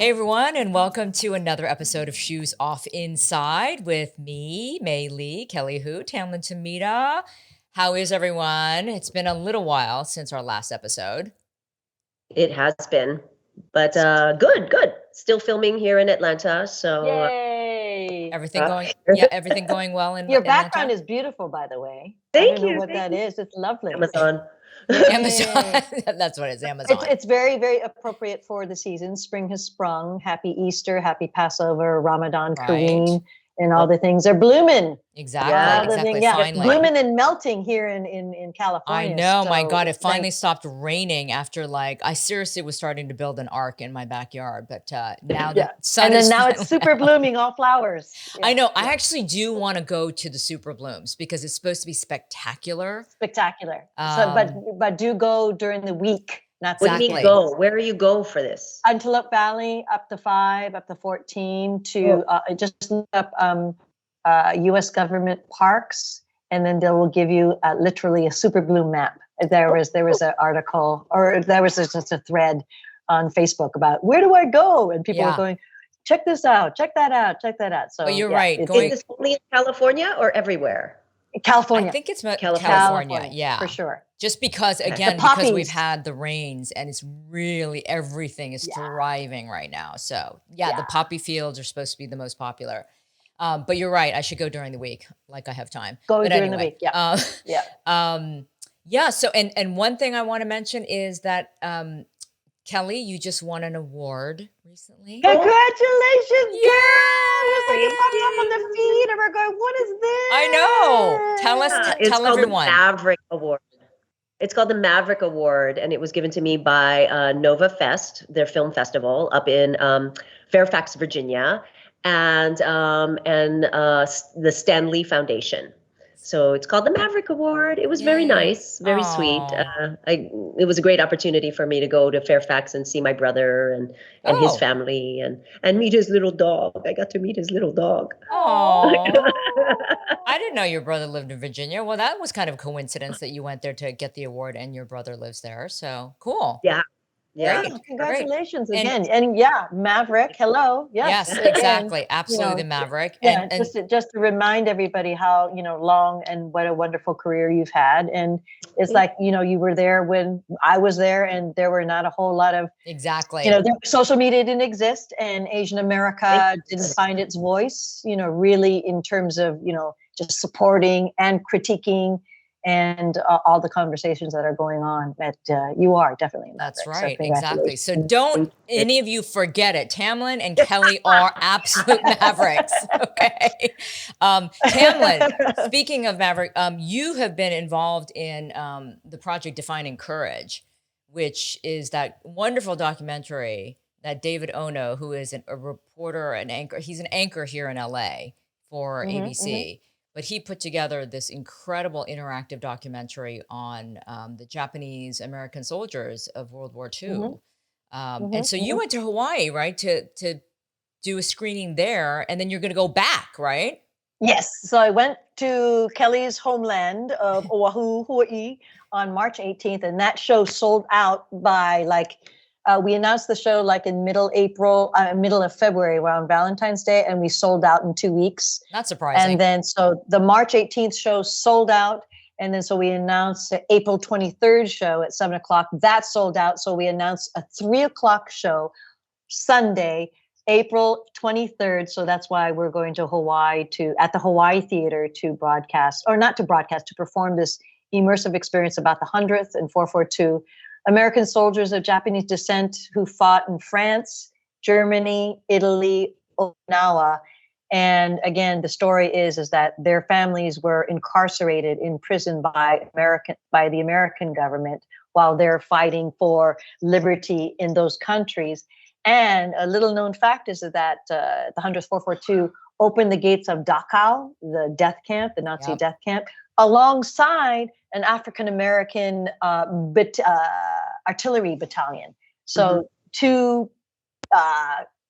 Hey everyone, and welcome to another episode of Shoes Off Inside with me, Mei Lee, Kelly Hu, Tamlyn Tamita. How is everyone? It's been a little while since our last episode. It has been, but good. Still filming here in Atlanta, so Yay! Everything going well in Your background Atlanta? is beautiful, by the way. I thank don't know you, what thank that you. is. It's lovely. Amazon. Amazon. Yay. That's what it is, Amazon. It's very, very appropriate for the season. Spring has sprung. Happy Easter, happy Passover, Ramadan, Right. Kareem, and all the things are blooming. Exactly. Finally. Blooming and melting here in California. I know, so my God, it finally stopped raining after I seriously was starting to build an ark in my backyard, but now the sun is now it's super blooming, all flowers. I know. I actually do want to go to the super blooms because it's supposed to be spectacular. But do go during the week. Not Where do you go? Where do you go for this? Antelope Valley, up to 5, up to 14, to just look up U.S. government parks, and then they will give you literally a super bloom map. There was an article, or there was just a thread on Facebook about where do I go, and people were going, check this out, check that out. So but you're right. Is this only in California or everywhere? California. I think it's California. Yeah, for sure. Just because, again, because we've had the rains and it's really, everything is thriving right now. So the poppy fields are supposed to be the most popular. But you're right. I should go during the week, like I have time. During the week. So, and one thing I want to mention is that, Kelly, you just won an award recently. Congratulations, girl! It popped up on the feed, and we're going, "What is this?" I know. Tell us. Tell everyone. The Maverick Award. It's called the Maverick Award, and it was given to me by Nova Fest, their film festival up in Fairfax, Virginia, and the Stanley Foundation. So it's called the Maverick Award. It was very nice, very sweet. It was a great opportunity for me to go to Fairfax and see my brother and his family and meet his little dog. I got to meet his little dog. Oh, I didn't know your brother lived in Virginia. Well, that was kind of a coincidence that you went there to get the award and your brother lives there. So cool. Yeah. Great. Congratulations again. And Maverick, hello. Yes, exactly. Absolutely, the Maverick. And just to remind everybody how, long and what a wonderful career you've had. And it's like, you were there when I was there and there were not a whole lot of social media didn't exist and Asian America didn't find its voice, really in terms of, just supporting and critiquing and all the conversations that are going on that you are definitely. That's right. Exactly. So don't any of you forget it. Tamlyn and Kelly are absolute mavericks. Okay. Tamlyn, speaking of maverick, you have been involved in the project Defining Courage, which is that wonderful documentary that David Ono, who is a reporter, an anchor, he's an anchor here in LA for ABC. But he put together this incredible interactive documentary on the Japanese American soldiers of World War II. And so you went to Hawaii, right, to do a screening there, and then you're going to go back, right? Yes. So I went to Kelly's homeland of Oahu, Hawaii, on March 18th, and that show sold out by we announced the show in middle of February around Valentine's Day, and we sold out in 2 weeks. Not surprising. And then so the March 18th show sold out. And then so we announced the April 23rd show at 7:00. That sold out. So we announced a 3:00 show Sunday, April 23rd. So that's why we're going to Hawaii at the Hawaii Theater to perform this immersive experience about the 100th and 442 American soldiers of Japanese descent who fought in France, Germany, Italy, Okinawa. And again, the story is that their families were incarcerated in prison by the American government while they're fighting for liberty in those countries. And a little known fact is that the 100th 442 opened the gates of Dachau, the death camp, the Nazi death camp, alongside an African-American artillery battalion. So two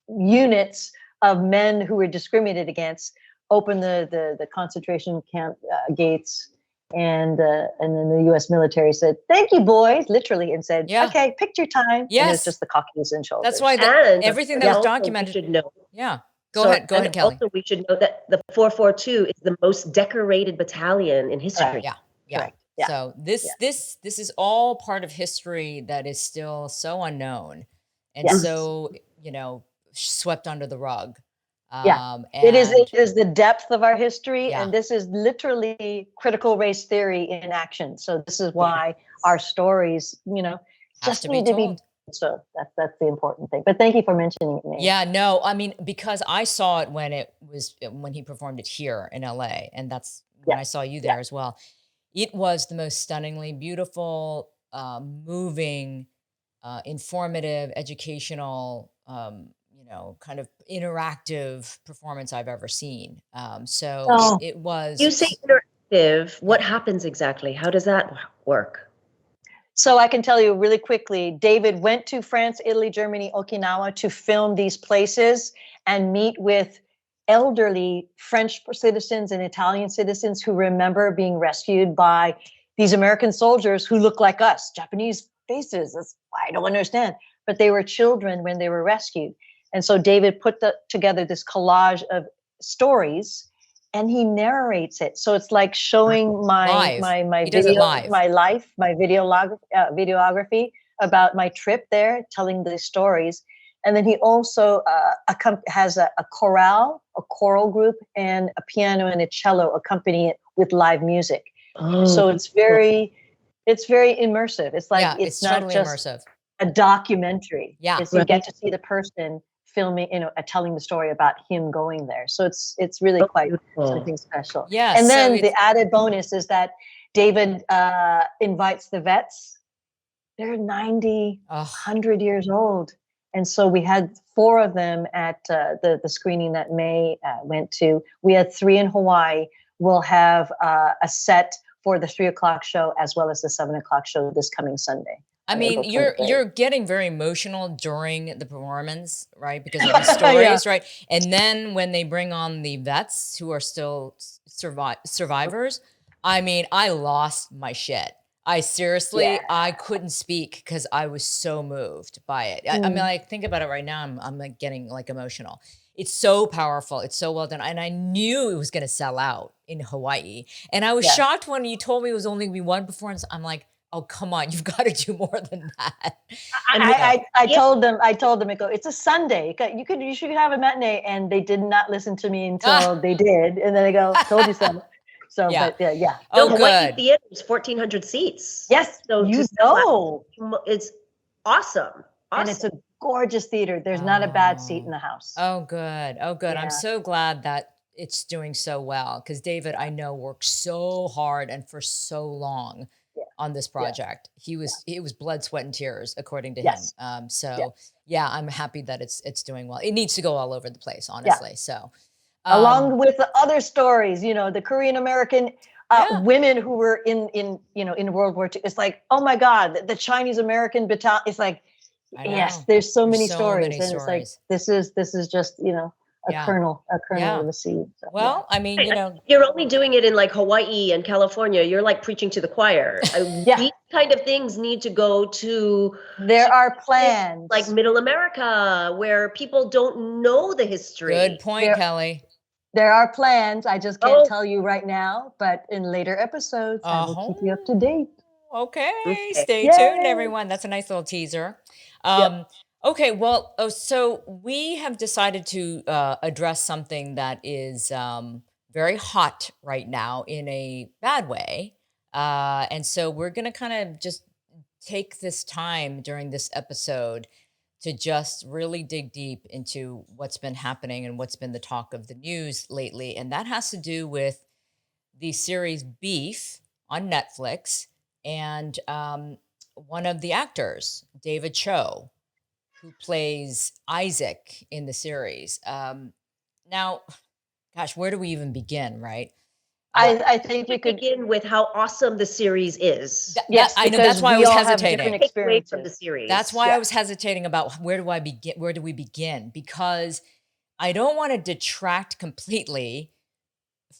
units of men who were discriminated against opened the concentration camp gates And then the U.S. military said, "Thank you, boys," literally, and said, Yeah. "Okay, picture time." And Yes. it's just the Caucasian shoulders. That's why And everything that was also documented. we should know. Yeah. Go ahead, Kelly. Also, we should know that the 442 is the most decorated battalion in history. Correct. Yeah. Correct. Yeah. So this is all part of history that is still so unknown and Yes. so, swept under the rug. Yeah. And It is the depth of our history, Yeah. and this is literally critical race theory in action. So this is why our stories, has just to be need to be. told. So that's the important thing. But thank you for mentioning it, Nate. Yeah, no, I mean, because I saw it when he performed it here in LA, and that's when I saw you there as well. It was the most stunningly beautiful, moving, informative, educational, kind of interactive performance I've ever seen. So Oh. it was. You say interactive. What happens exactly? How does that work? So I can tell you really quickly, David went to France, Italy, Germany, Okinawa to film these places and meet with elderly French citizens and Italian citizens who remember being rescued by these American soldiers who look like us, Japanese faces. I don't understand. But they were children when they were rescued. And so David put together this collage of stories, and he narrates it. So it's like showing my He does it video, live. my life, my videography about my trip there, telling these stories. And then he also has a chorale, a choral group, and a piano and a cello accompany it with live music. So it's very immersive. It's like it's not totally just immersive. a documentary. Yeah. You get to see the person filming, telling the story about him going there. So it's really quite something special. Yeah. And then the added bonus is that David invites the vets. They're 90, 100 years old. And so we had 4 of them at the screening that May went to. We had 3 in Hawaii. We'll have a set for the 3:00 show as well as the 7:00 show this coming Sunday. I mean, you're getting very emotional during the performance, right? Because of these stories, right? And then when they bring on the vets who are still survivors, I mean, I lost my shit. I seriously, I couldn't speak because I was so moved by it. I mean, like, think about it right now. I'm like getting like emotional. It's so powerful. It's so well done. And I knew it was going to sell out in Hawaii. And I was shocked when you told me it was only going to be 1 performance. I'm like, oh, come on, you've got to do more than that. I told them, it's a Sunday. You should have a matinee. And they did not listen to me until they did. And then they go, told you so. So, but yeah. Oh, Hawaii good. Theater is 1,400 seats. Yes. So it's awesome. And it's a gorgeous theater. There's not a bad seat in the house. Oh, good. Oh, good. Yeah. I'm so glad that it's doing so well because David, I know, worked so hard and for so long on this project. It was blood, sweat, and tears, according to him. I'm happy that it's doing well. It needs to go all over the place, honestly. So, along with the other stories, the Korean American women who were in World War II. It's like, oh my God, the Chinese American battalion. It's like, yes, there's so many stories, and it's like this is just a kernel of the seed. So, well, I mean, you're only doing it in like Hawaii and California. You're like preaching to the choir. These kind of things need to go to. There are plans like Middle America where people don't know the history. Good point, Kelly. There are plans. I just can't tell you right now, but in later episodes, I will keep you up to date. Okay. Stay tuned, everyone. That's a nice little teaser. Okay, well, so we have decided to address something that is very hot right now in a bad way. And so we're going to kind of just take this time during this episode to just really dig deep into what's been happening and what's been the talk of the news lately. And that has to do with the series Beef on Netflix and one of the actors, David Choe, who plays Isaac in the series. Now, gosh, where do we even begin, right? I think we could begin with how awesome the series is. Yes, I know. That's why I was hesitating. From the series. That's why I was hesitating about where do I begin? Where do we begin? Because I don't want to detract completely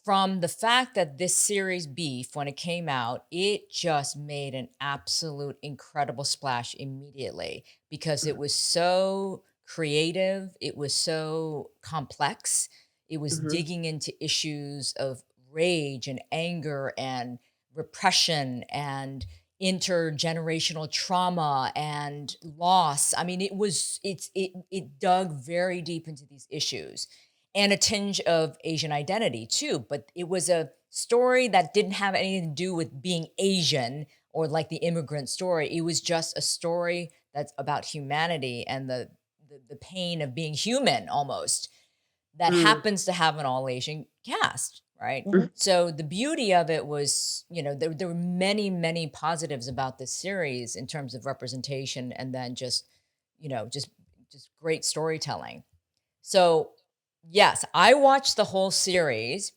from the fact that this series Beef, when it came out, it just made an absolute incredible splash immediately because it was so creative, it was so complex, it was Mm-hmm. digging into issues of rage and anger and repression and intergenerational trauma and loss. I mean, it dug very deep into these issues and a tinge of Asian identity too. But it was a story that didn't have anything to do with being Asian or like the immigrant story. It was just a story that's about humanity and the pain of being human almost that happens to have an all Asian cast, right? Mhm. So the beauty of it was, there were many, many positives about this series in terms of representation and then just, just great storytelling. So yes, I watched the whole series.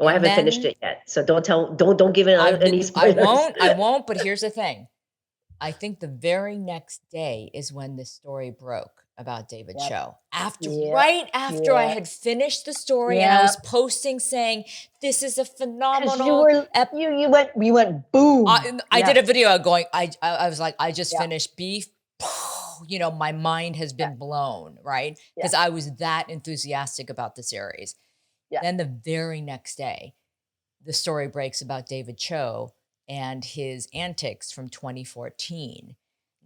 Oh, I And haven't finished then it yet, so don't give it any I spoilers. won't, but here's the thing. I think the very next day is when this story broke about David Yep. Choe. Yep. Right after I Yep. had finished the story and I was Yep. posting saying, this is a 'Cause phenomenal you went boom. I did a video going, I was like, I just Yeah. finished Beef. My mind has been blown, right? Yeah. Because I was that enthusiastic about the series. Yeah. Then the very next day, the story breaks about David Choe and his antics from 2014.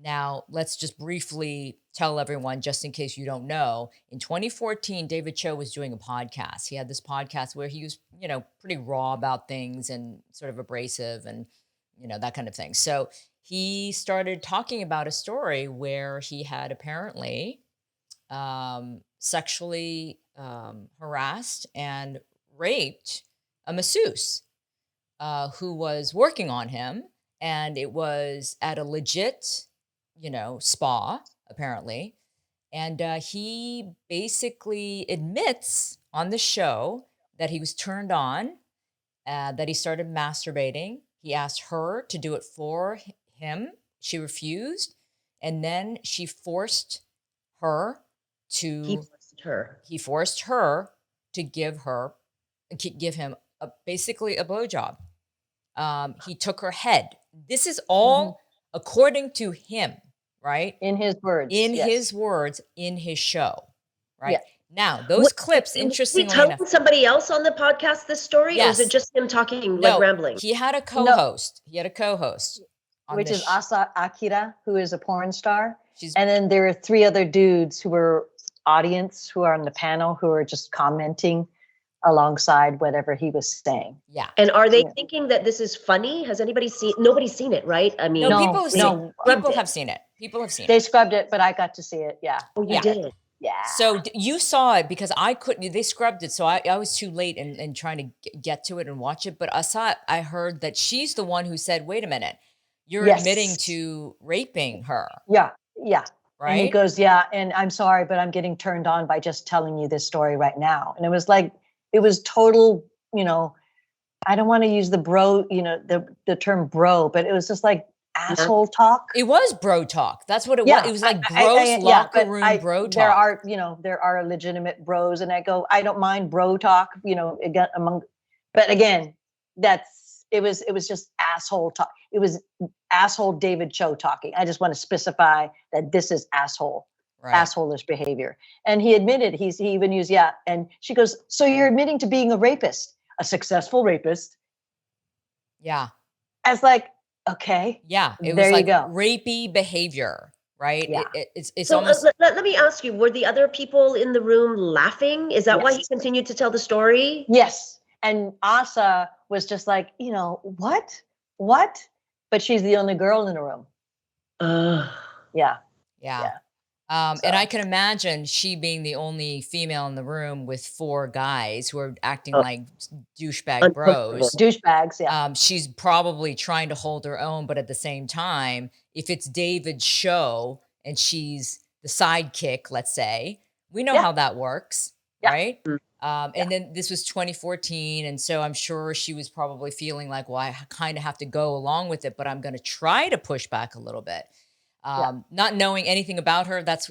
Now, let's just briefly tell everyone, just in case you don't know, in 2014, David Choe was doing a podcast. He had this podcast where he was, pretty raw about things and sort of abrasive and, that kind of thing. So he started talking about a story where he had apparently sexually harassed and raped a masseuse who was working on him. And it was at a legit, spa, apparently. And he basically admits on the show that he was turned on, that he started masturbating. He asked her to do it for him. She refused. And then she forced her He to forced her. he forced her to give him basically a blowjob. He took her head. This is all according to him, right? In his words. In yes. his words, in his show, right? Yeah. Now, those clips, Was he interestingly telling enough, somebody else on the podcast this story, or was it Yes. just him talking, no, like rambling? he had a co-host. He had a co-host on Which this is Asa Akira, who is a porn star. She's And then there are 3 other dudes who were audience who are on the panel who are just commenting alongside whatever he was saying. yeah. And are they Yeah. thinking that this is funny? Has anybody seen? Nobody's seen it, right? I mean, No, No, people have no. seen. Scrubbed People it. have seen it. People have seen They it. scrubbed it, but I got to see it. Yeah. Oh, you Yeah. did. Yeah. So you saw it because I couldn't. They scrubbed it, so I was too late in trying to get to it and watch it. But I heard that she's the one who said, "Wait a minute, you're Yes. admitting to raping her, Yeah. Yeah. And he right?" goes, yeah, and I'm sorry, but I'm getting turned on by just telling you this story right now. And it was like, it was total, I don't want to use the bro, the term bro, but it was just like asshole talk. It was bro talk. That's what it Yeah, was. It was like I- gross yeah, locker but room bro talk. there are legitimate bros, and I go, I don't mind bro talk, again but again, it was just asshole talk. It was asshole David Choe talking. I just want to specify that this is Right. assholeish behavior. And he admitted, he even used, and she goes, so you're admitting to being a rapist, a successful rapist. Yeah. I was like, okay. Yeah. It There was you like go. rapey behavior, right? Yeah. It's So almost. let me ask you: were the other people in the room laughing? Is that why he Yes. continued to tell the story? Yes. And Asa was just like, what? But she's the only girl in the room. Yeah. Yeah. Yeah. And I can imagine she being the only female in the room with 4 guys who are acting Oh. like douchebag bros. Douchebags. Yeah. She's probably trying to hold her own, but at the same time, if it's David's show and she's the sidekick, let's say, we know Yeah. how that works, Yeah. right? Mm. And then this was 2014, and so I'm sure she was probably feeling like, well, I kind of have to go along with it, but I'm going to try to push back a little bit. Not knowing anything about her, that's,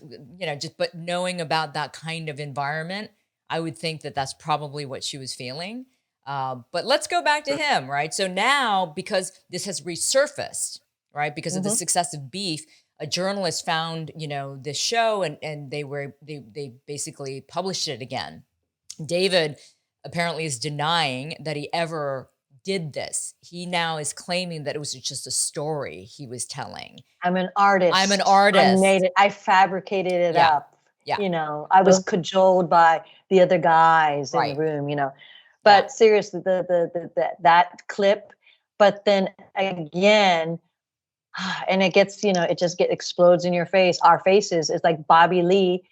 but knowing about that kind of environment, I would think that that's probably what she was feeling. But let's go back to him, right? So now, because this has resurfaced, right, because of the success of Beef, a journalist found, this show, and they basically published it again. David apparently is denying that he ever did this. He now is claiming that it was just a story he was telling. I'm an artist. I'm an artist. I made it. I fabricated it up. Yeah. I was cajoled by the other guys in the room, But seriously, that clip, but then again, and it gets, it just explodes in your face. Our faces. It's like Bobby Lee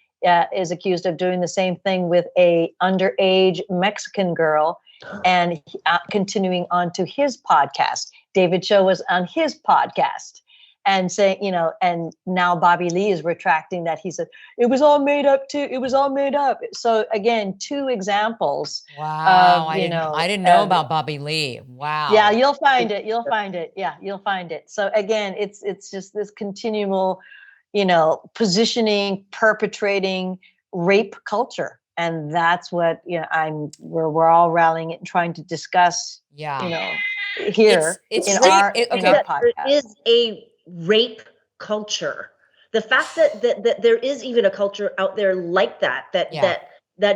is accused of doing the same thing with a underage Mexican girl, and continuing on to his podcast. David Choe was on his podcast and saying, and now Bobby Lee is retracting that. He said, it was all made up too. It was all made up. So again, 2 examples. Wow. I didn't know about Bobby Lee. Wow. Yeah, you'll find it. Yeah, you'll find it. So again, it's just this continual, positioning, perpetrating rape culture. And that's what, we're all rallying it and trying to discuss, here in our podcast. There is a rape culture. The fact that there is even a culture out there like that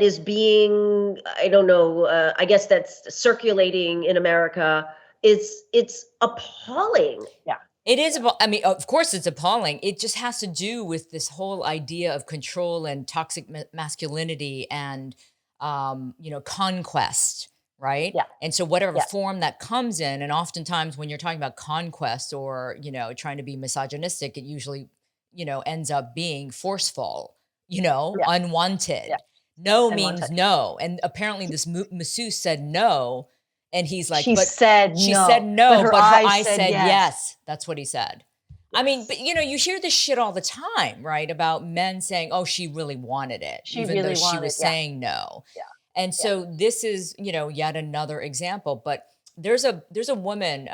is being, I don't know, I guess that's circulating in America, it's appalling. Yeah. It is. I mean, of course it's appalling. It just has to do with this whole idea of control and toxic masculinity and, conquest, right? Yeah. And so whatever form that comes in, and oftentimes when you're talking about conquest or, trying to be misogynistic, it usually, ends up being forceful, unwanted. Yeah. No means no. And apparently this masseuse said no. And he's like, she said no, but her eyes said yes. That's what he said. Yes. I mean, but you hear this shit all the time, right? About men saying, oh, she really wanted it, even though she was saying no. Yeah. And so this is, yet another example. But there's a woman,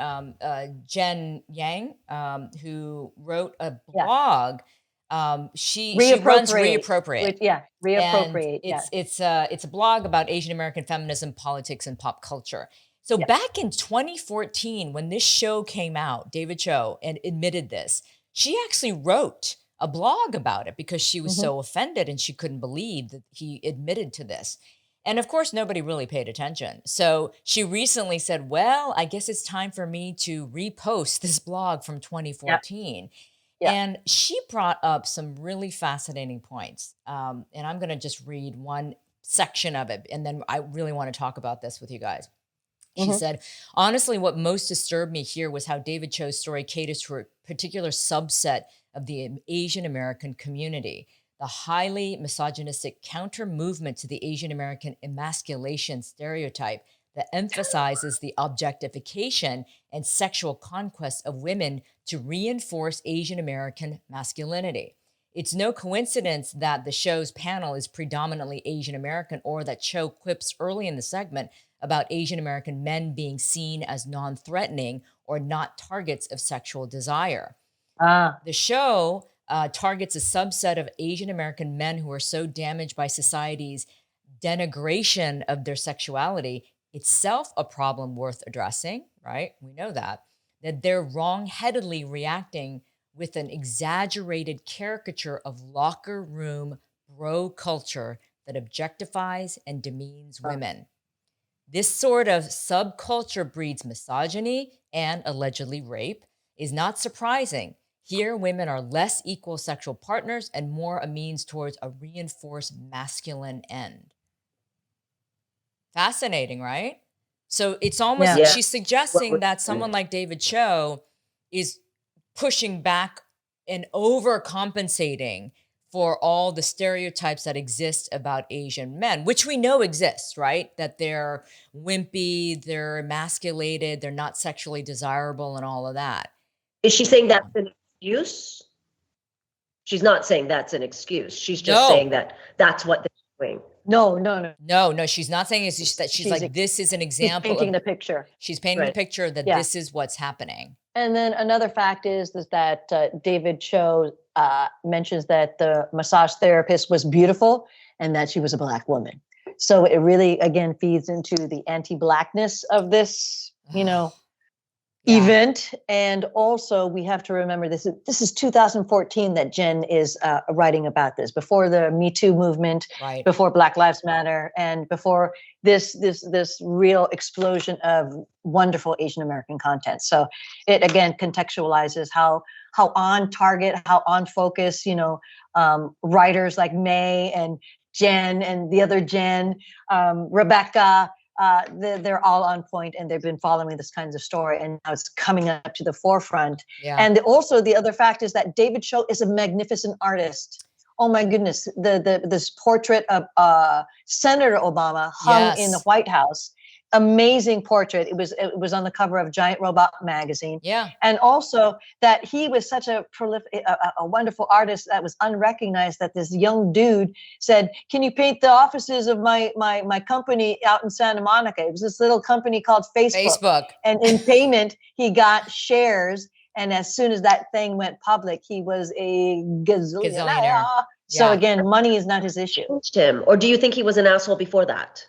Jen Yang, who wrote a blog. She runs Reappropriate. Reappropriate. It's a blog about Asian American feminism, politics, and pop culture. So back in 2014, when this show came out, David Choe and admitted this, she actually wrote a blog about it because she was so offended and she couldn't believe that he admitted to this. And of course, nobody really paid attention. So she recently said, well, I guess it's time for me to repost this blog from 2014. Yeah. And she brought up some really fascinating points. And I'm going to just read one section of it. And then I really want to talk about this with you guys. She said, honestly, what most disturbed me here was how David Choe's story caters to a particular subset of the Asian American community. The highly misogynistic counter movement to the Asian American emasculation stereotype that emphasizes the objectification and sexual conquest of women to reinforce Asian American masculinity. It's no coincidence that the show's panel is predominantly Asian American, or that Cho quips early in the segment about Asian American men being seen as non-threatening or not targets of sexual desire. The show targets a subset of Asian American men who are so damaged by society's denigration of their sexuality, itself a problem worth addressing, right? We know that they're wrong-headedly reacting with an exaggerated caricature of locker room bro culture that objectifies and demeans women. This sort of subculture breeds misogyny and allegedly rape. Is not surprising. Here, women are less equal sexual partners and more a means towards a reinforced masculine end. Fascinating, right? So it's almost, she's suggesting that someone like David Choe is pushing back and overcompensating for all the stereotypes that exist about Asian men, which we know exists, right? That they're wimpy, they're emasculated, they're not sexually desirable, and all of that. Is she saying that's an excuse? She's not saying that's an excuse. She's just saying that that's what they're doing. No. She's not saying it's that she's like, this is an example. She's painting the picture. She's painting the picture that this is what's happening. And then another fact is that David Choe mentions that the massage therapist was beautiful and that she was a Black woman. So it really, again, feeds into the anti-Blackness of this, Yeah. event. And also we have to remember this is 2014 that Jen is writing about this, before the Me Too movement, Right. before Black Lives Matter, and before this real explosion of wonderful Asian American content. So it again contextualizes how on target, how on focus, writers like May and Jen and the other Jen, Rebecca, they're all on point, and they've been following this kinds of story, and now it's coming up to the forefront. Yeah. And also the other fact is that David Choe is a magnificent artist. Oh my goodness, this portrait of Senator Obama hung in the Yes. White House. Amazing portrait. It was on the cover of Giant Robot magazine. Yeah. And also that he was such a prolific, a wonderful artist that was unrecognized, that this young dude said, "Can you paint the offices of my company out in Santa Monica?" It was this little company called Facebook. And in payment, he got shares. And as soon as that thing went public, he was a gazillionaire. So Yeah. again, money is not his issue. Him, or do you think he was an asshole before that?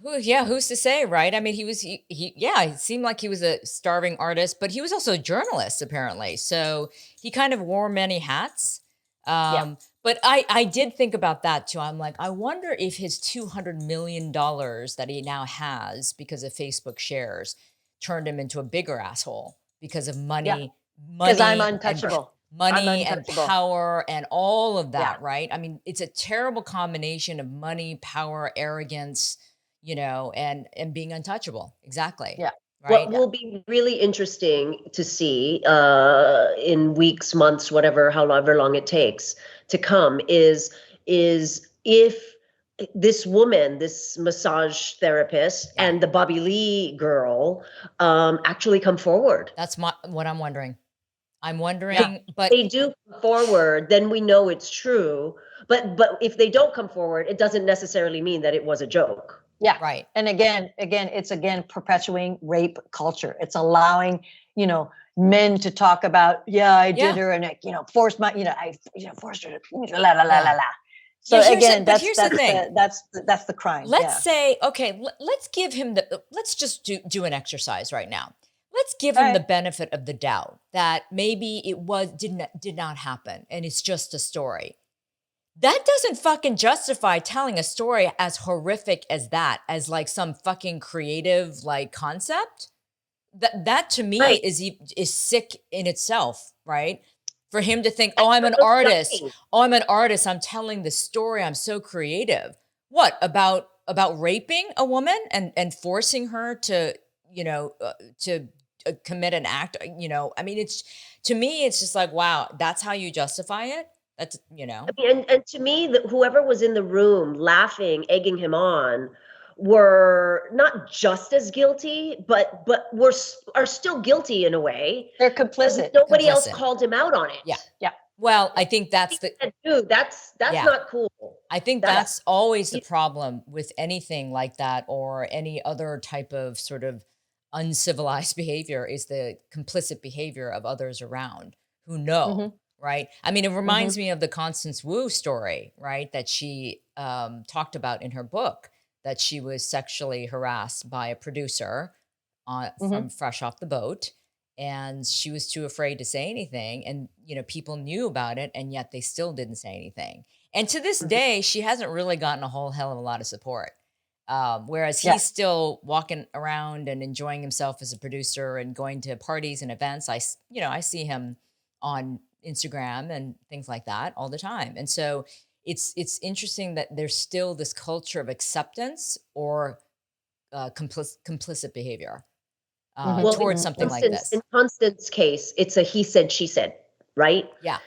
Who's to say, right? I mean, it seemed like he was a starving artist, but he was also a journalist, apparently. So he kind of wore many hats. But I did think about that too. I'm like, I wonder if his $200 million that he now has because of Facebook shares turned him into a bigger asshole because of money. Because I'm and untouchable. money and power and all of that, Yeah. right? I mean, it's a terrible combination of money, power, arrogance, and being untouchable. Exactly. Yeah. Right. What will be really interesting to see in weeks, months, however long it takes to come is if this woman, this massage therapist, and the Bobby Lee girl actually come forward. That's what I'm wondering. I'm wondering, but they do come forward, then we know it's true. But if they don't come forward, it doesn't necessarily mean that it was a joke. Yeah. Right. And again, it's perpetuating rape culture. It's allowing, men to talk about, I did her, and forced my, I forced her to la la la la la. So again, that's the thing. That's the crime. Let's say, okay, let's give him let's just do an exercise right now. Let's give him the benefit of the doubt that maybe it did not happen and it's just a story. That doesn't fucking justify telling a story as horrific as that, as like some fucking creative like concept. That to me is sick in itself, right? For him to think, oh, I'm an artist. Oh, I'm an artist. I'm telling the story. I'm so creative. What about raping a woman and forcing her to commit an act? I mean, to me, it's just like, wow, that's how you justify it. That's, I mean, and to me, whoever was in the room laughing, egging him on, were not just as guilty, but are still guilty in a way. They're complicit. Nobody else called him out on it. Yeah. Yeah. Well, I think that's that's not cool. I think that's always the problem with anything like that, or any other type of sort of uncivilized behavior, is the complicit behavior of others around who know, right? I mean, it reminds me of the Constance Wu story, right? That she talked about in her book, that she was sexually harassed by a producer from fresh off the boat. And she was too afraid to say anything. And, people knew about it, and yet they still didn't say anything. And to this day, she hasn't really gotten a whole hell of a lot of support. Whereas he's still walking around and enjoying himself as a producer and going to parties and events. I see him on Instagram and things like that all the time. And so it's interesting that there's still this culture of acceptance or complicit behavior towards something like this. In Constance's case, it's a he said, she said, right? Yeah.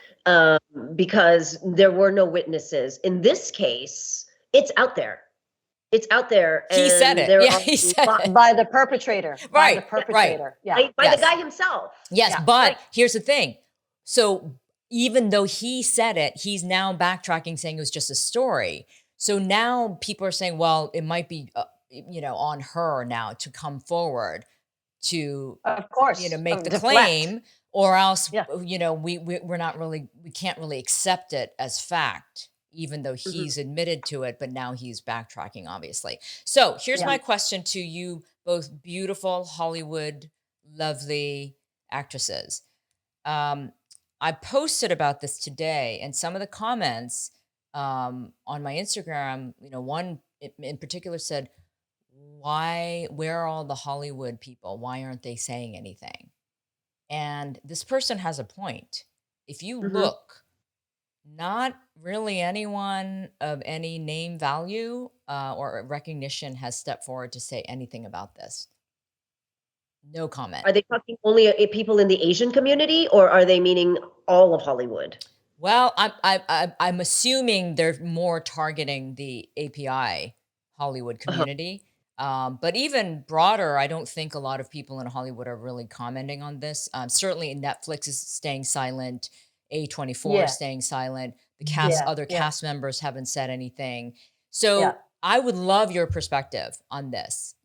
Because there were no witnesses. In this case, it's out there. It's out there. He said it. He said it. By the perpetrator. Right. By the perpetrator. Right. Yeah. By the guy himself. Yes. But here's the thing. So even though he said it, he's now backtracking, saying it was just a story. So now people are saying, well, it might be, on her now to come forward to, of course, make the claim, or else, we're not really, we can't really accept it as fact, even though he's admitted to it, but now he's backtracking, obviously. So here's my question to you, both beautiful Hollywood, lovely actresses. I posted about this today, and some of the comments on my Instagram, one in particular said, where are all the Hollywood people? Why aren't they saying anything? And this person has a point. If you look, not really anyone of any name value or recognition has stepped forward to say anything about this. No comment. Are they talking only people in the Asian community, or are they meaning all of Hollywood? Well, I'm assuming they're more targeting the API Hollywood community. But even broader, I don't think a lot of people in Hollywood are really commenting on this. Certainly Netflix is staying silent. A24 is staying silent. The other cast members haven't said anything. So I would love your perspective on this.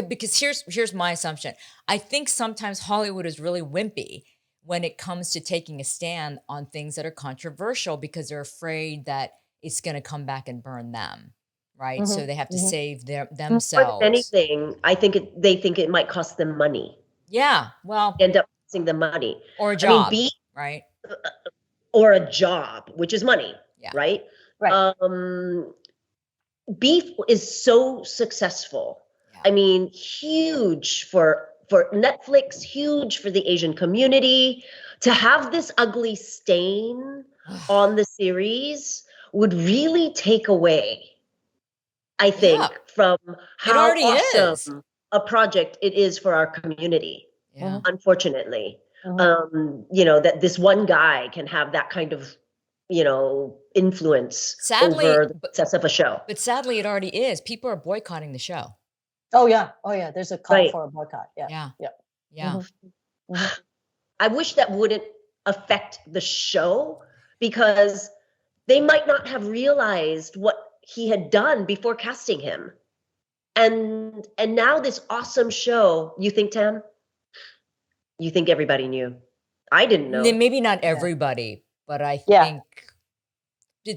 Because here's my assumption. I think sometimes Hollywood is really wimpy when it comes to taking a stand on things that are controversial because they're afraid that it's going to come back and burn them. Right. So they have to save themselves. More than anything, I think they think it might cost them money. Yeah. Well, end up costing them money. Or a job. Right. Or a job, which is money. Yeah. Right. Right. Beef is so successful. Yeah. I mean, huge for Netflix, huge for the Asian community. To have this ugly stain on the series would really take away, I think, from how awesome a project it is for our community. Yeah. Unfortunately, that this one guy can have that kind of, influence over the success of a show. But sadly, it already is. People are boycotting the show. Oh yeah. There's a call for a boycott. Yeah. I wish that wouldn't affect the show, because they might not have realized what he had done before casting him. And now this awesome show, you think, Tam? You think everybody knew? I didn't know. Maybe not everybody, but I think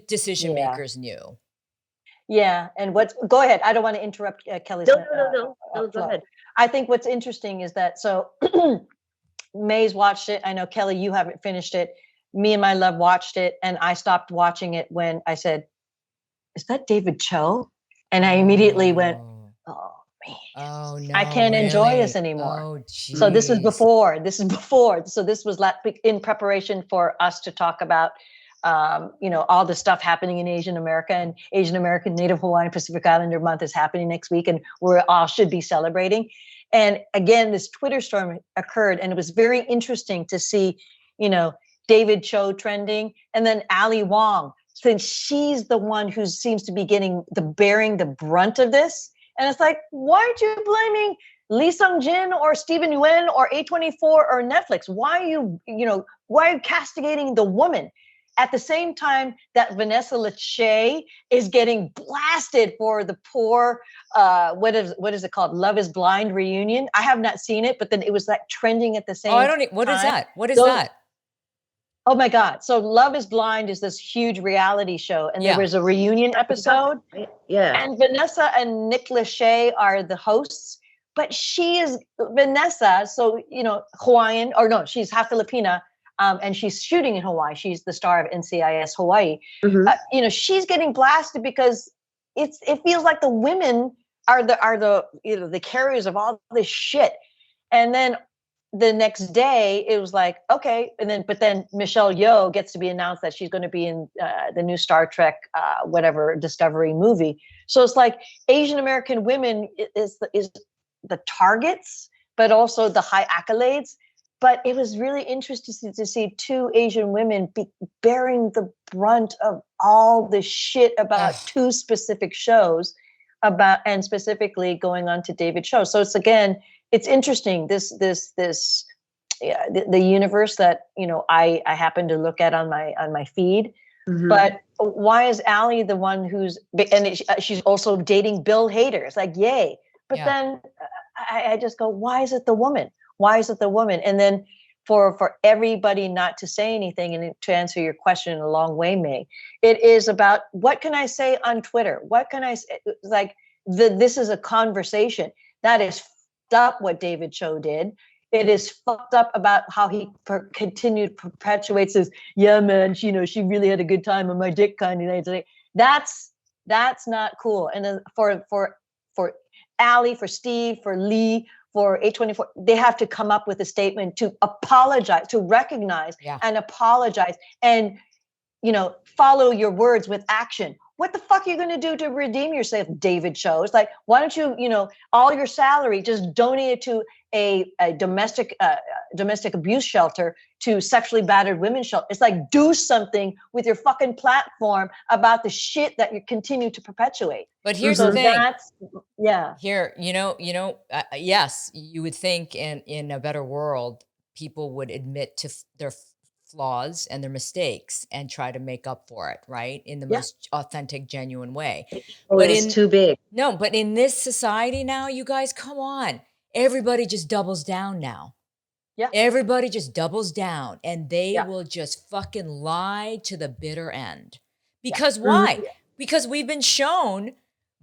decision makers knew. Yeah, and go ahead. I don't want to interrupt Kelly's. No, go ahead. I think what's interesting is that, so May's watched it. I know, Kelly, you haven't finished it. Me and my love watched it, and I stopped watching it when I said, is that David Choe? And I immediately went, oh man, oh no, I can't enjoy this anymore. Oh, geez. So this is before. So this was in preparation for us to talk about all the stuff happening in Asian America, and Asian American, Native Hawaiian, Pacific Islander month is happening next week, and we all should be celebrating. And again, this Twitter storm occurred, and it was very interesting to see, David Choe trending, and then Ali Wong, since she's the one who seems to be bearing the brunt of this. And it's like, why aren't you blaming Lee Sung-jin or Stephen Yuen or A24 or Netflix? Why are you castigating the woman? At the same time that Vanessa Lachey is getting blasted for the poor, what is it called? Love is Blind reunion. I have not seen it, but then it was like trending at the same time. What is that? What is that? Oh my God. So Love is Blind is this huge reality show, and there was a reunion episode. Yeah. And Vanessa and Nick Lachey are the hosts, but she is Vanessa. So, Hawaiian, or no, she's half Filipina. And she's shooting in Hawaii. She's the star of NCIS Hawaii. She's getting blasted because it feels like the women are the carriers of all this shit. And then the next day it was like, okay. But then Michelle Yeoh gets to be announced that she's going to be in the new Star Trek, Discovery movie. So it's like Asian American women is the targets, but also the high accolades. But it was really interesting to see two Asian women bearing the brunt of all the shit about two specific shows, and specifically going on to David Choe. So it's interesting. The universe that I happen to look at on my feed. But why is Ali the one she's also dating Bill Hader? It's like, yay! But then I just go, why is it the woman? Why is it the woman? And then for everybody not to say anything, and to answer your question in a long way, May, it is about what can I say on Twitter? What can I say? Like this is a conversation that is fucked up. What David Choe did. It is fucked up about how he continued perpetuates this. Yeah, man, she really had a good time on my dick kind of thing. That's not cool. And then for Ali, for Steve, for Lee, for A24, they have to come up with a statement to apologize, to recognize and apologize, and follow your words with action. What the fuck are you going to do to redeem yourself, David Choe? It's like, why don't you, all your salary, just donate it to a domestic abuse shelter, to sexually battered women's shelter. It's like, do something with your fucking platform about the shit that you continue to perpetuate. But here's the thing. Here, yes, you would think in a better world, people would admit to their flaws and their mistakes and try to make up for it, right? In the most authentic, genuine way. But it's too big. No, but in this society now, you guys, come on. Everybody just doubles down now. Yeah. Everybody just doubles down, and they will just fucking lie to the bitter end. Because why? Because we've been shown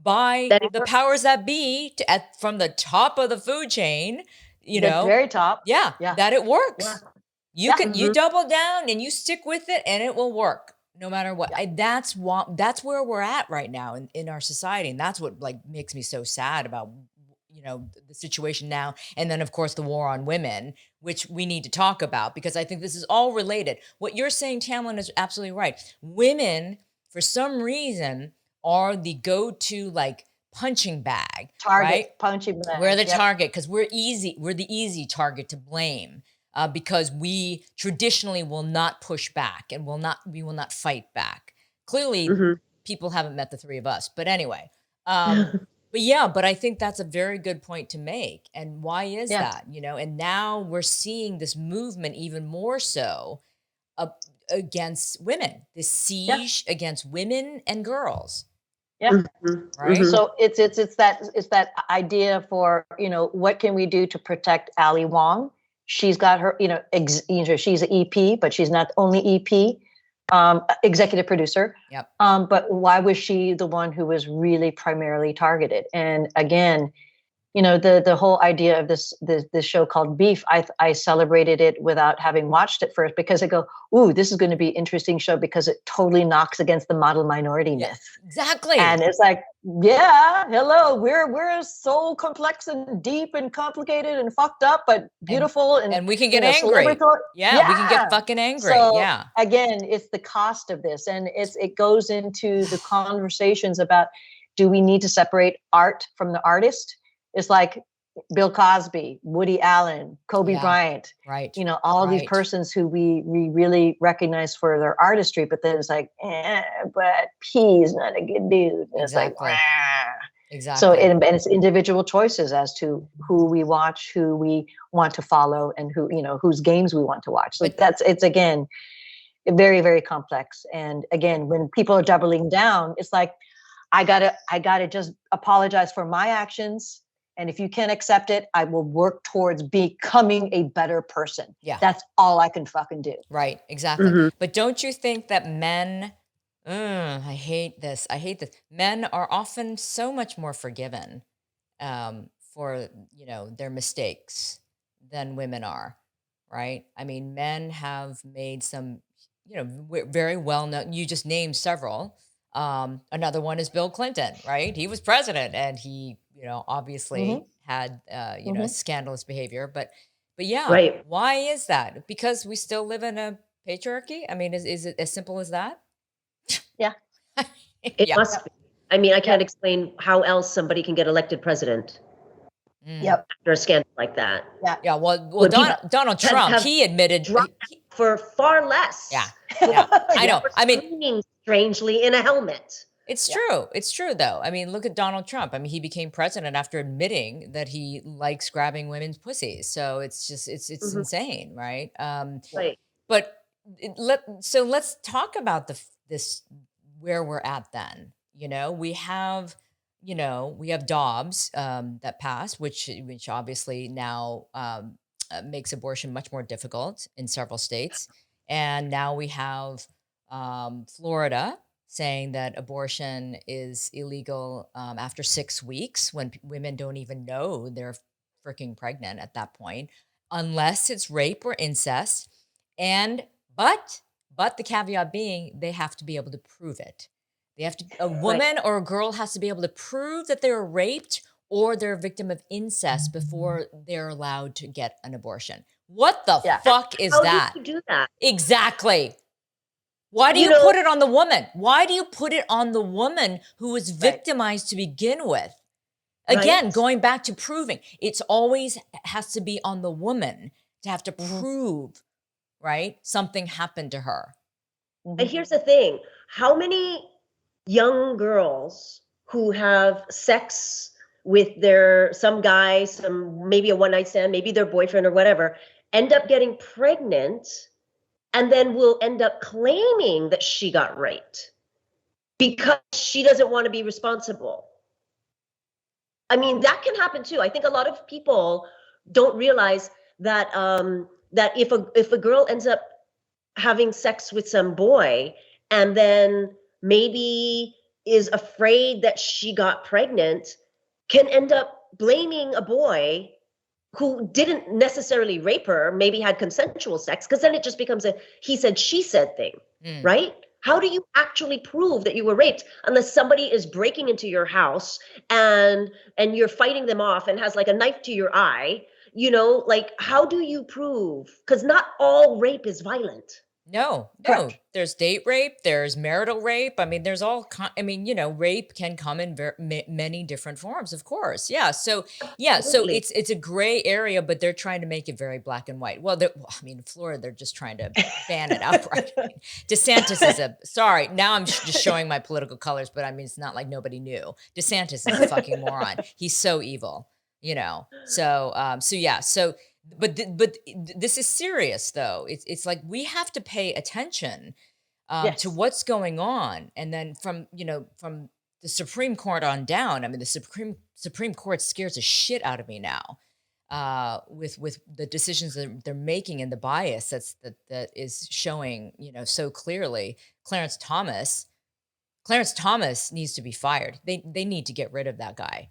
by the powers that be from the top of the food chain, the very top. That it works. You double down and you stick with it, and it will work no matter what. That's where we're at right now in our society. And that's what makes me so sad about, the situation now. And then of course the war on women, which we need to talk about, because I think this is all related. What you're saying, Tamlyn, is absolutely right. Women, for some reason, are the go-to punching bag, target, right? Punching bag. We're the target because we're the easy target to blame. Because we traditionally will not push back and we will not fight back. Clearly, people haven't met the three of us. But anyway, but I think that's a very good point to make. And why is that? And now we're seeing this movement even more so against women, this siege against women and girls. Yeah. Right. So it's that idea for, what can we do to protect Ali Wong? She's got her, she's an EP, but she's not only EP, executive producer. Yep. But why was she the one who was really primarily targeted? And again, the whole idea of this show called Beef, I celebrated it without having watched it first, because I go, ooh, this is going to be an interesting show because it totally knocks against the model minority myth. Exactly. And it's like, hello, we're so complex and deep and complicated and fucked up, but beautiful, and we can get angry. We can get fucking angry. So, again, it's the cost of this, and it goes into the conversations about, do we need to separate art from the artist? It's like Bill Cosby, Woody Allen, Kobe Bryant, right? All these persons who we really recognize for their artistry, but then it's like, but he's not a good dude. And it's like, exactly. So and it's individual choices as to who we watch, who we want to follow, and whose games we want to watch. So it's again very, very complex. And again, when people are doubling down, it's like, I gotta just apologize for my actions. And if you can't accept it, I will work towards becoming a better person. Yeah. That's all I can fucking do. Right. Exactly. But don't you think that men, I hate this. Men are often so much more forgiven for, their mistakes than women are. Right. I mean, men have made some, very well known. You just named several. Another one is Bill Clinton, right? He was president, and he, obviously had, scandalous behavior, but why is that? Because we still live in a patriarchy? I mean, is it as simple as that? Yeah. It must be. I mean, I can't explain how else somebody can get elected president. After a scandal like that. Yeah. Well, Donald Trump, he admitted for far less. Yeah. I know. I mean, strangely in a helmet. It's true. It's true, though. I mean, look at Donald Trump. I mean, he became president after admitting that he likes grabbing women's pussies. So it's just, it's insane, right? Right. But let's talk about this where we're at then. We have Dobbs that passed, which obviously now makes abortion much more difficult in several states. And now we have Florida saying that abortion is illegal after 6 weeks when women don't even know they're freaking pregnant at that point, unless it's rape or incest. And but the caveat being they have to be able to prove it. They have to, a woman or a girl has to be able to prove that they were raped or they're a victim of incest before they're allowed to get an abortion. What the fuck is that? How do you do that? Exactly. Why do you put it on the woman? Why do you put it on the woman who was victimized to begin with? Again, going back to proving, it's always has to be on the woman to have to prove, right? Something happened to her. And here's the thing. How many young girls who have sex with some guy, maybe a one-night stand, maybe their boyfriend or whatever, end up getting pregnant and then will end up claiming that she got raped because she doesn't want to be responsible? I mean, that can happen too. I think a lot of people don't realize that that if a girl ends up having sex with some boy and then maybe is afraid that she got pregnant, can end up blaming a boy who didn't necessarily rape her, maybe had consensual sex, because then it just becomes a he said, she said thing, right? How do you actually prove that you were raped unless somebody is breaking into your house and you're fighting them off and has like a knife to your eye? Like, how do you prove? Because not all rape is violent. No. There's date rape. There's marital rape. I mean, there's rape can come in many different forms, of course. Yeah. So it's a gray area, but they're trying to make it very black and white. Well, in Florida, they're just trying to ban it outright. DeSantis is sorry, now I'm just showing my political colors, but I mean, it's not like nobody knew. DeSantis is a fucking moron. He's so evil, But this is serious, though. It's like we have to pay attention to what's going on, and then from the Supreme Court on down. I mean, the Supreme Court scares the shit out of me now with the decisions that they're making and the bias that is showing so clearly. Clarence Thomas needs to be fired. They need to get rid of that guy.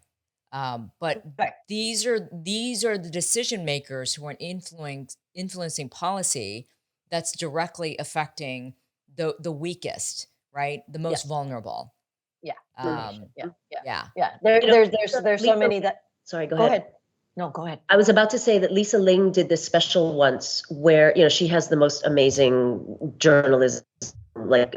But these are the decision makers who are influencing policy that's directly affecting the weakest, right? The most vulnerable. There's so many that. Sorry, go ahead. No, go ahead. I was about to say that Lisa Ling did this special once where she has the most amazing journalism. Like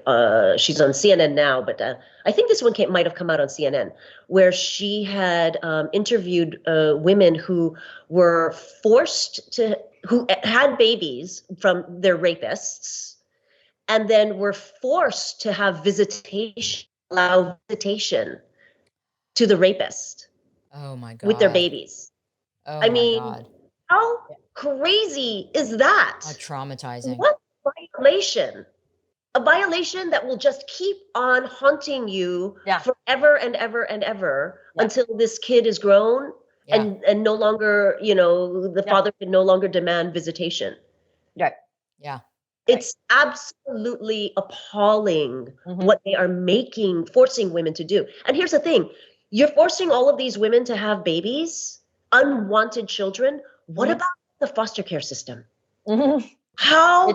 she's on CNN now, but I think this one might have come out on CNN, where she had interviewed women who were who had babies from their rapists, and then were forced to have allow visitation to the rapist. Oh my God! With their babies. Oh I mean, God. How crazy is that? How traumatizing! What violation? A violation that will just keep on haunting you forever and ever and ever until this kid is grown and no longer, the father can no longer demand visitation. Right. Yeah. It's absolutely appalling what they are forcing women to do. And here's the thing. You're forcing all of these women to have babies, unwanted children. What about the foster care system? How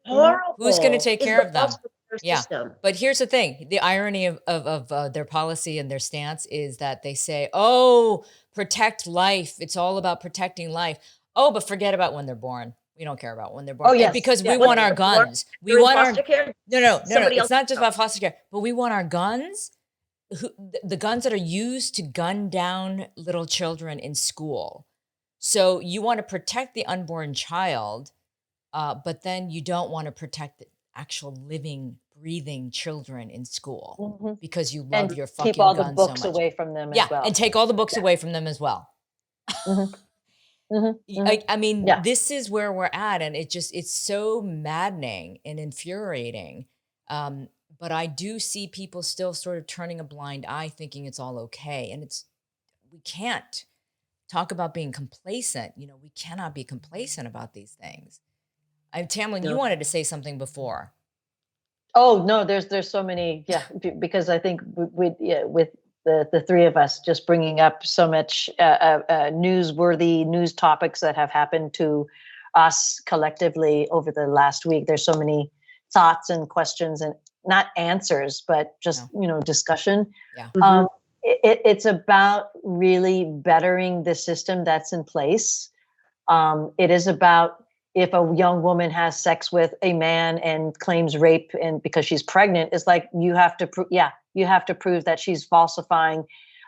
horrible. Who's going to take care of them? System. But here's the thing. The irony of their policy and their stance is that they say, oh, protect life. It's all about protecting life. Oh, but forget about when they're born. We don't care about when they're born. Oh, yes. Because we want our guns. We want our care? No. It's not just about foster care, but we want our guns. The guns that are used to gun down little children in school. So you want to protect the unborn child, but then you don't want to protect the actual living, breathing children in school because you love your fucking keep all guns the books so much. away from them as well. And take all the books away from them as well. I mean, this is where we're at, and it's so maddening and infuriating. But I do see people still sort of turning a blind eye, thinking it's all okay, and we can't. talk about being complacent. We cannot be complacent about these things. Tamlyn, you No. wanted to say something before. Oh no, there's so many, because I think with the three of us just bringing up so much newsworthy news topics that have happened to us collectively over the last week. There's so many thoughts and questions, and not answers, but just discussion. Yeah. It's about really bettering the system that's in place. It is about, if a young woman has sex with a man and claims rape, and because she's pregnant, it's like you have to prove that she's falsifying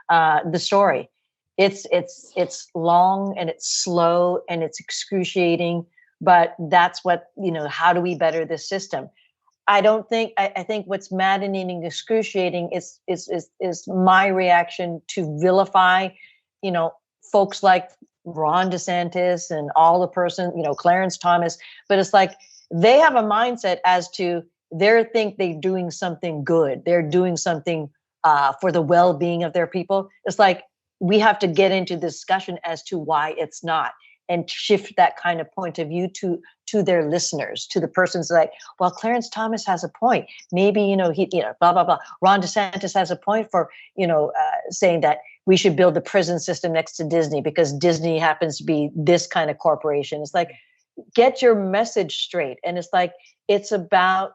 the story. It's long and it's slow and it's excruciating, but that's what, how do we better this system? I think what's maddening and excruciating is my reaction to vilify, folks like Ron DeSantis and all the person, Clarence Thomas. But it's like they have a mindset as to they think they're doing something good. They're doing something for the well-being of their people. It's like we have to get into discussion as to why it's not, and shift that kind of point of view to their listeners, to the persons like, well, Clarence Thomas has a point. Maybe, he, blah, blah, blah. Ron DeSantis has a point for, saying that we should build the prison system next to Disney because Disney happens to be this kind of corporation. It's like, get your message straight. And it's like, it's about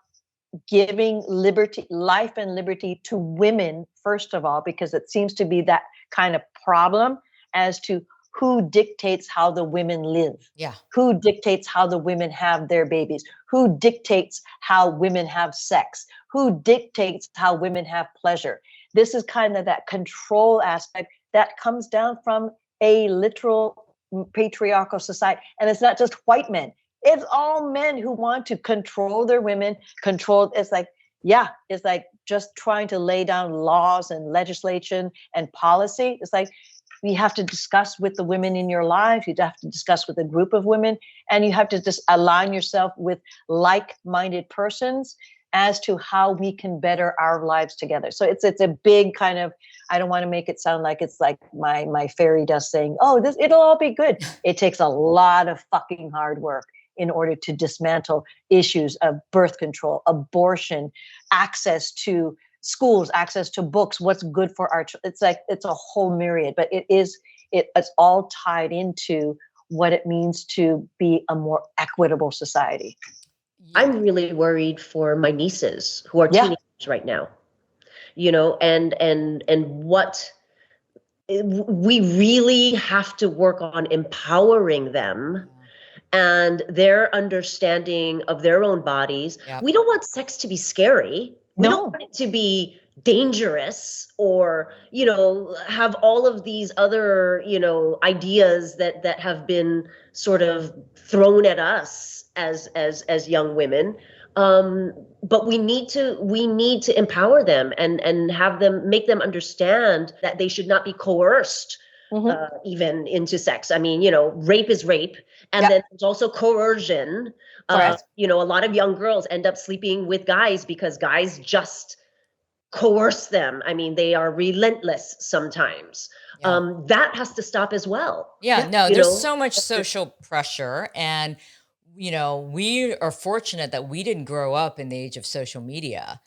giving liberty, life and liberty to women, first of all, because it seems to be that kind of problem as to who dictates how the women live? Yeah. Who dictates how the women have their babies? Who dictates how women have sex? Who dictates how women have pleasure? This is kind of that control aspect that comes down from a literal patriarchal society. And it's not just white men. It's all men who want to control their women, it's like just trying to lay down laws and legislation and policy. It's like, you have to discuss with the women in your life. You have to discuss with a group of women, and you have to just align yourself with like-minded persons as to how we can better our lives together. So it's a big kind of, I don't want to make it sound like it's like my fairy dust saying, oh, it'll all be good. It takes a lot of fucking hard work in order to dismantle issues of birth control, abortion, access to schools, access to books, what's good for our it's a whole myriad, but it's all tied into what it means to be a more equitable society. Yeah. I'm really worried for my nieces who are teenagers right now, and what we really have to work on empowering them and their understanding of their own bodies. Yep. We don't want sex to be scary. We No. don't want it to be dangerous or, have all of these other, ideas that have been sort of thrown at us as young women. But we need to empower them and have them, make them understand that they should not be coerced even into sex. I mean, rape is rape. And then there's also coercion. A lot of young girls end up sleeping with guys because guys just coerce them. I mean, they are relentless sometimes. Yeah. That has to stop as well. Yeah, no, there's so much social pressure. And, we are fortunate that we didn't grow up in the age of social media,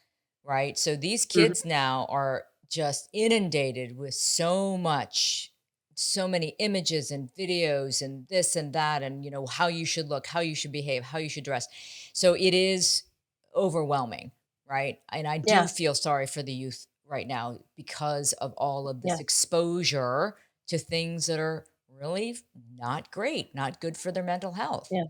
right? So these kids now are just inundated with so many images and videos and this and that, and, how you should look, how you should behave, how you should dress. So it is overwhelming, right? And I do feel sorry for the youth right now because of all of this exposure to things that are really not great, not good for their mental health. Yeah.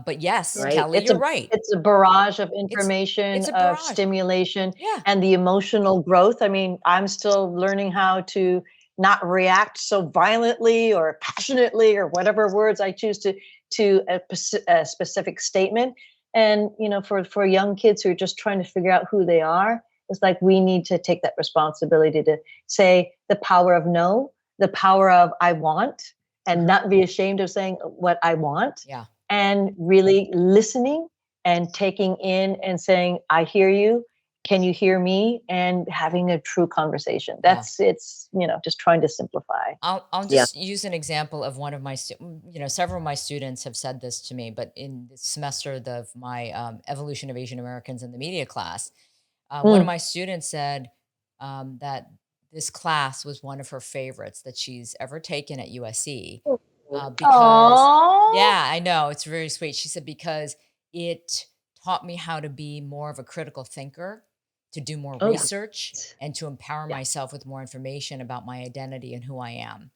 But yes, Right. Kelly, you're right. It's a barrage of information, it's a of barrage. stimulation, Yeah. and the emotional growth. I mean, I'm still learning how to not react so violently or passionately or whatever words I choose to a specific statement. And, for young kids who are just trying to figure out who they are, it's like we need to take that responsibility to say the power of no, the power of I want, and not be ashamed of saying what I want. Yeah. And really listening and taking in and saying, I hear you. can you hear me, and having a true conversation. Yeah. It's just trying to simplify. I'll Yeah. just use an example of one of my, several of my students have said this to me, but in this semester of my Evolution of Asian Americans in the Media class, one of Mm. my students said that this class was one of her favorites that she's ever taken at USC because, Aww. yeah, I know, it's very sweet. She said, because it taught me how to be more of a critical thinker, to do more Oh, research, and to empower Yeah. myself with more information about my identity and who I am.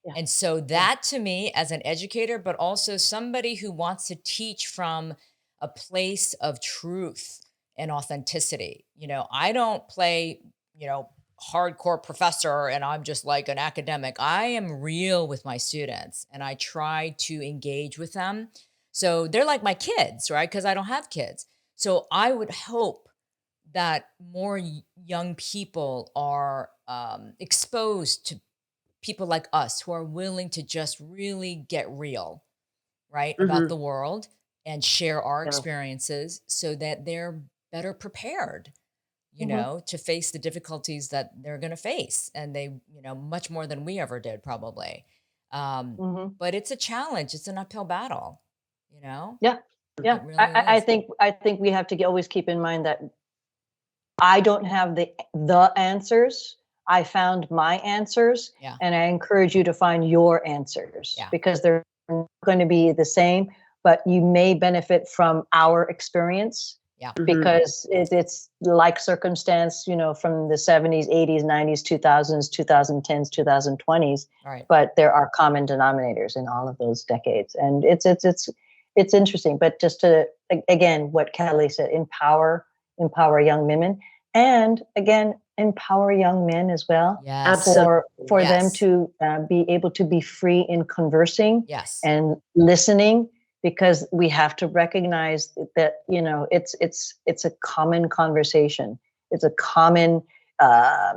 Yeah. And so that to me, as an educator, but also somebody who wants to teach from a place of truth and authenticity. I don't play, hardcore professor and I'm just like an academic. I am real with my students and I try to engage with them. So they're like my kids, right? Because I don't have kids. So I would hope that more young people are exposed to people like us who are willing to just really get real, right, about mhm. the world and share our Yeah. experiences so that they're better prepared, Mhm. to face the difficulties that they're going to face. And they, much more than we ever did, probably. Mhm. But it's a challenge, it's an uphill battle, Yeah. Yeah. it I, really I I is. think I think we have to always keep in mind that I don't have the answers. I found my answers, Yeah. and I encourage you to find your answers Yeah. because they're not going to be the same, but you may benefit from our experience Yeah. Mhm. because it's like circumstance, from the 70s, 80s, 90s, 2000s, 2010s, 2020s, All right. but there are common denominators in all of those decades. And it's interesting, but just to, again, what Kelly said, empower young women, and again empower young men as well, Yes. for them Yes. to be able to be free in conversing Yes. and listening, because we have to recognize that it's a common conversation, it's a common uh,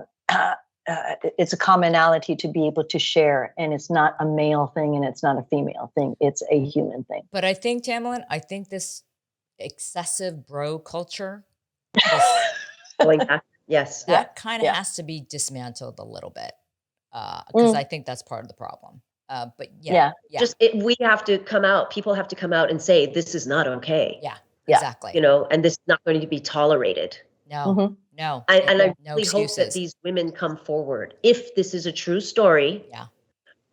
it's a commonality to be able to share, and it's not a male thing and it's not a female thing, it's a human thing. But I think, Tamlyn, this excessive bro culture, this Going back. Yes. Yeah. that kind of Yeah. has to be dismantled a little bit, because I Mm. think that's part of the problem. But Yeah. yeah, Just we have to come out. People have to come out and say this is not okay. yeah, Yeah. exactly. And this is not going to be tolerated. No, Mhm. no, And I no really hope that excuses. these women come forward. If this is a true story, Yeah.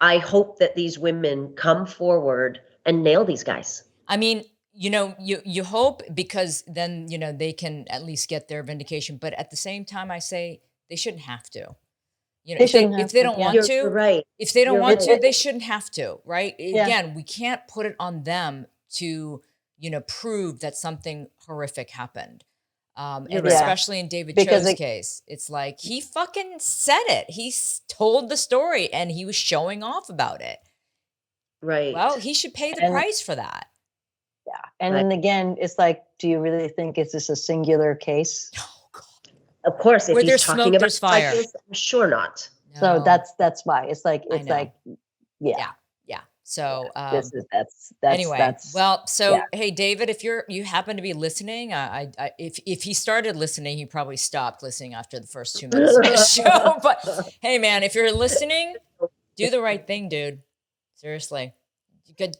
I hope that these women come forward and nail these guys. I mean, you hope, because then, they can at least get their vindication. But at the same time, I say they shouldn't have to. They shouldn't have If they to, don't yeah. want You're to, right. if they don't You're want to, right. they shouldn't have to, right? Yeah. Again, we can't put it on them to, prove that something horrific happened. You're And right. especially in David Because Choe's case, it's like he fucking said it. He told the story and he was showing off about it. Right. Well, he should pay the And- price for that. Yeah. And Right. then again, it's like, do you really think is this a singular case? Oh God. Of course, if Where he's there's talking smoke, about there's it like fire. this, I'm sure not. So No. that's why it's like I know. yeah. Yeah. So That's anyway, well, so yeah. hey, David, if you happen to be listening, if he started listening, he probably stopped listening after the first 2 minutes of this show. But hey, man, if you're listening, do the right thing, dude. Seriously,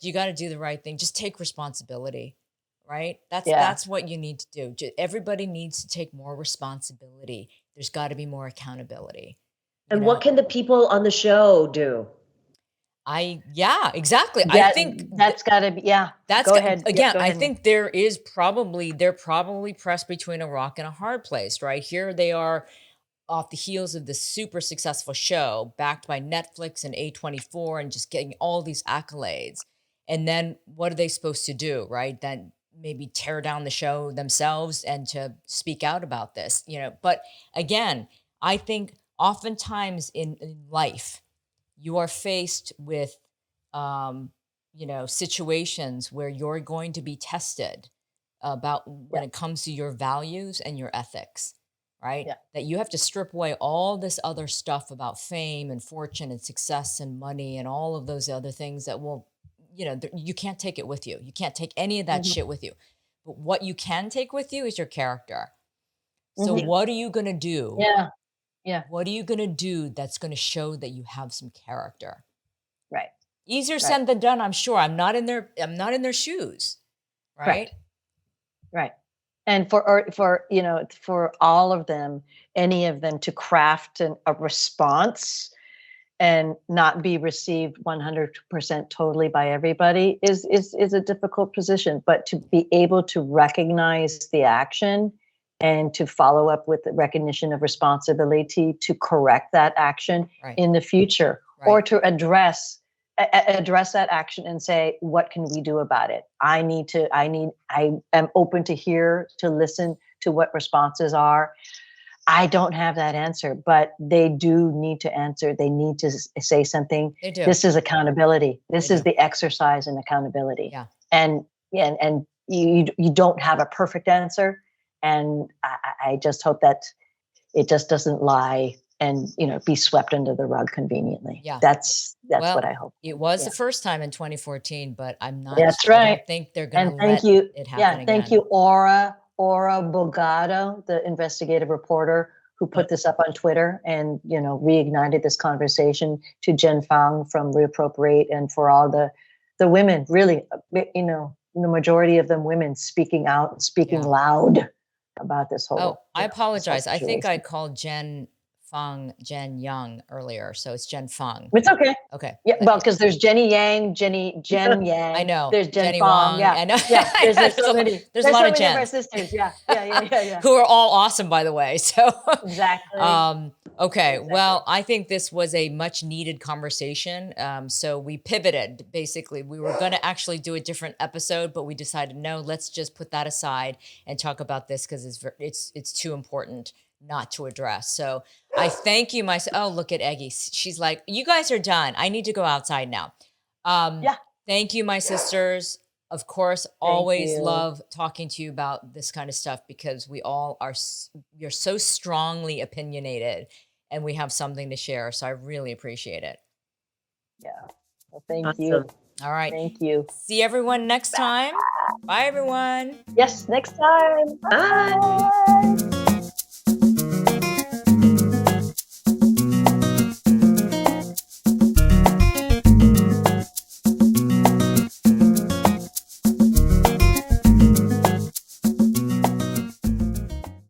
you got to do the right thing. Just take responsibility, right? That's what you need to do. Everybody needs to take more responsibility. There's got to be more accountability. And what can the people on the show do? Yeah, exactly. I think that's got to be, yeah. that's Go ahead. again. Go I ahead. think they're probably pressed between a rock and a hard place, right? Here they are off the heels of this super successful show backed by Netflix and A24 and just getting all these accolades. And then what are they supposed to do, right? Then maybe tear down the show themselves and to speak out about this, But again, I think oftentimes in life, you are faced with, situations where you're going to be tested about when it comes to your values and your ethics, right? Yeah. That you have to strip away all this other stuff about fame and fortune and success and money and all of those other things that will, you can't take it with you. You can't take any of that shit with you. But what you can take with you is your character. So Mhm. what are you going to do? Yeah. Yeah. What are you going to do that's going to show that you have some character? Right. Easier Right. said than done, I'm sure. I'm not in their shoes, right? Correct. Right. And for all of them, any of them to craft a response and not be received 100% totally by everybody is a difficult position, but to be able to recognize the action and to follow up with the recognition of responsibility to correct that action Right. in the future, or Right. to address that action and say, what can we do about it? I am open to listen to what responses are. I don't have that answer, but they do need to answer. They need to say something. They do. This is accountability. This They is do. the exercise in accountability. Yeah. And you don't have a perfect answer. And I just hope that it just doesn't lie and be swept under the rug conveniently. Yeah. That's Well, what I hope. it was Yeah. the first time in 2014, but I'm not. That's I right. don't think they're going to And thank let you. it happen Yeah, again. thank you, Aura Bogado, the investigative reporter who put this up on Twitter and reignited this conversation, to Jen Fang from Reappropriate, and for all the women, really, the majority of them women, speaking out, speaking Yeah. loud about this whole. Oh, I this whole apologize. I think I situation. called Jen Fang Jen Young earlier, so it's Jen Fang. It's okay. Okay. Yeah, well, because there's Jenny Yang, Jen Yang. I know. There's Jen Jenny Fang. Wong. Yeah, I know. yeah. There's so many. There's a lot so of many of our Jens. sisters. Yeah. Who are all awesome, by the way. So Exactly. okay. Exactly. Well, I think this was a much needed conversation. So we pivoted. Basically, we were going to actually do a different episode, but we decided, no, let's just put that aside and talk about this because it's too important not to address. So I thank you, oh, look at Eggy. She's like, you guys are done. I need to go outside now. Yeah. Thank you, my sisters. Of course, always you. love talking to you about this kind of stuff because we all you're so strongly opinionated and we have something to share. So I really appreciate it. Yeah. Well, thank Awesome. you. All right. Thank you. See everyone next time. Bye, everyone. Yes, next time. Bye. Bye.